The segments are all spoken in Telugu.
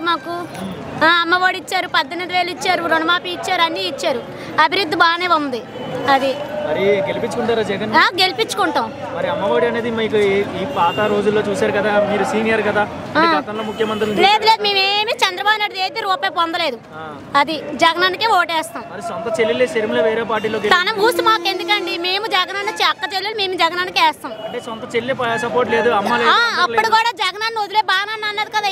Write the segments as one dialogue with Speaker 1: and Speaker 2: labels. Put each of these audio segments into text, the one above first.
Speaker 1: ఏంటి మాకు అమ్మఒడి ఇచ్చారు, 18,000 ఇచ్చారు, రుణమాఫీ ఇచ్చారు, అన్నీ ఇచ్చారు. అభివృద్ధి బాగానే ఉంది. అది
Speaker 2: మరి గెలిపించుకుంటారా జగన్?
Speaker 1: గెలిపించుకుంటాం.
Speaker 2: మరి అమ్మఒడి అనేది మీకు ఈ పాత రోజుల్లో చూశారు కదా, మీరు సీనియర్ కదా, గతంలో ముఖ్యమంత్రి
Speaker 1: లేదు లేదు మేమేమి చంద్రబాబు నాయుడు అయితే రూపాయి పొందలేదు. అది జగనానికే ఓటేస్తాం.
Speaker 2: మరి సొంత చెల్లెలే శర్మిల వేరే పార్టీలో
Speaker 1: తన ఊసి మాకు ఎందుకండి, మేము జగనన్న అక్క చెల్లెలు మేము జగనానికి వేస్తాం.
Speaker 2: అంటే సొంత చెల్లె సపోర్ట్ లేదు, అమ్మ లేదు.
Speaker 1: అప్పుడు కూడా జగనన్న వదిలే బాణాన్ని అన్నది కదా,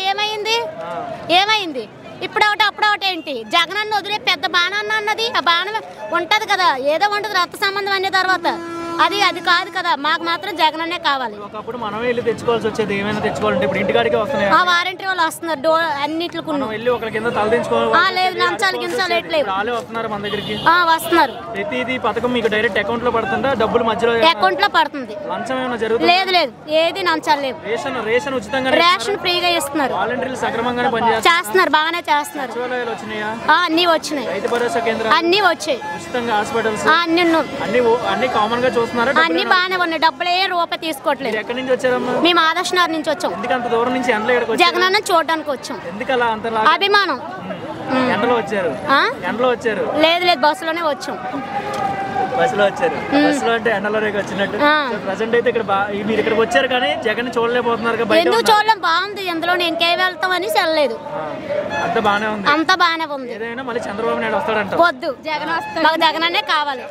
Speaker 1: ఏమైంది ఇప్పుడు ఒకటి అప్పుడు ఒకటి ఏంటి? జగనన్న వదిలే పెద్ద బాణాన్ని అన్నది, ఆ బాణం ఉంటది కదా, ఏదో ఉంటది రక్త సంబంధం అనే తర్వాత అది కాదు కదా. మాకు మాత్రం జగనన్నే కావాలి.
Speaker 2: ఒకప్పుడు మనం వెళ్ళి తెచ్చుకోవాల్సి వచ్చేది, ఏమైనా తెచ్చుకోవాలంటే ఇప్పుడు ఇంటికాడికే వస్తున్నాయి.
Speaker 1: ఆ వారంటీ వాళ్ళు వస్తున్నారు అన్నిట్లకు.
Speaker 2: వెళ్ళి ఒకరి కింద తలదించుకోవాలి.
Speaker 1: లేదు లంచాలు గించాలు ఎట్లేవు.
Speaker 2: వాళ్ళే వస్తున్నారు మన దగ్గరికి.
Speaker 1: వస్తున్నారు.
Speaker 2: ప్రతిదీ పథకం మీకు డైరెక్ట్ అకౌంట్ లో పడుతుందా, డబ్బులు మధ్యలో
Speaker 1: అకౌంట్ లో పడుతుంది?
Speaker 2: లంచం ఏమైనా జరుగుతుంది?
Speaker 1: లేదు ఏది లంచాలు లేవు.
Speaker 2: రేషన్ ఉచితంగా,
Speaker 1: రేషన్ ఫ్రీగా ఇస్తున్నారు.
Speaker 2: వాలంటీర్లు సక్రమంగానే
Speaker 1: చేస్తున్నారు, బాగానే చేస్తున్నారు.
Speaker 2: సచివాలయాలు వచ్చినాయా?
Speaker 1: అన్ని వచ్చినాయి.
Speaker 2: రైతు భరోసా కేంద్రాలు
Speaker 1: అన్ని వచ్చాయి.
Speaker 2: ఉచితంగా హాస్పిటల్స్
Speaker 1: అన్ని
Speaker 2: కామన్ గా చూస్తున్నారు.
Speaker 1: అన్ని బాగానే ఉన్నాయి. డబ్బులు ఏ రూపాయి తీసుకోవట్లేదు.
Speaker 2: ఎక్కడి నుంచి వచ్చారమ్మా?
Speaker 1: మేము ఆదర్శనగర్ నుంచి వచ్చాం.
Speaker 2: ఎందుకంత దూరం నుంచి ఎండలో ఇక్కడికి వచ్చారు?
Speaker 1: జగనన్న చూడడానికి వచ్చాం.
Speaker 2: ఎందుకలా అంత
Speaker 1: అభిమానం.
Speaker 2: ఎండలో వచ్చారు? లేదు
Speaker 1: బస్సులోనే వచ్చాం.
Speaker 2: బస్సులో వచ్చారు. బస్సులో అంటే ఎండలోనే వచ్చినట్టు. ప్రజెంట్ అయితే ఇక్కడ మీరు ఇక్కడికి వచ్చారు కానీ జగన్ చూడలేకపోతున్నారు.
Speaker 1: ఎందుకు చూడలేం? బాగుంది. ఎందులో ఇంకే వెళ్తామని వెళ్ళలేదు.
Speaker 2: అంత బాగానే ఉంది.
Speaker 1: అంత బాగానే ఉంది.
Speaker 2: ఏదైనా మళ్ళీ చంద్రబాబు నాయుడు వస్తాడంట.
Speaker 1: వద్దు, జగన్ వస్తాడు. మాకు జగన్ అనే కావాలి.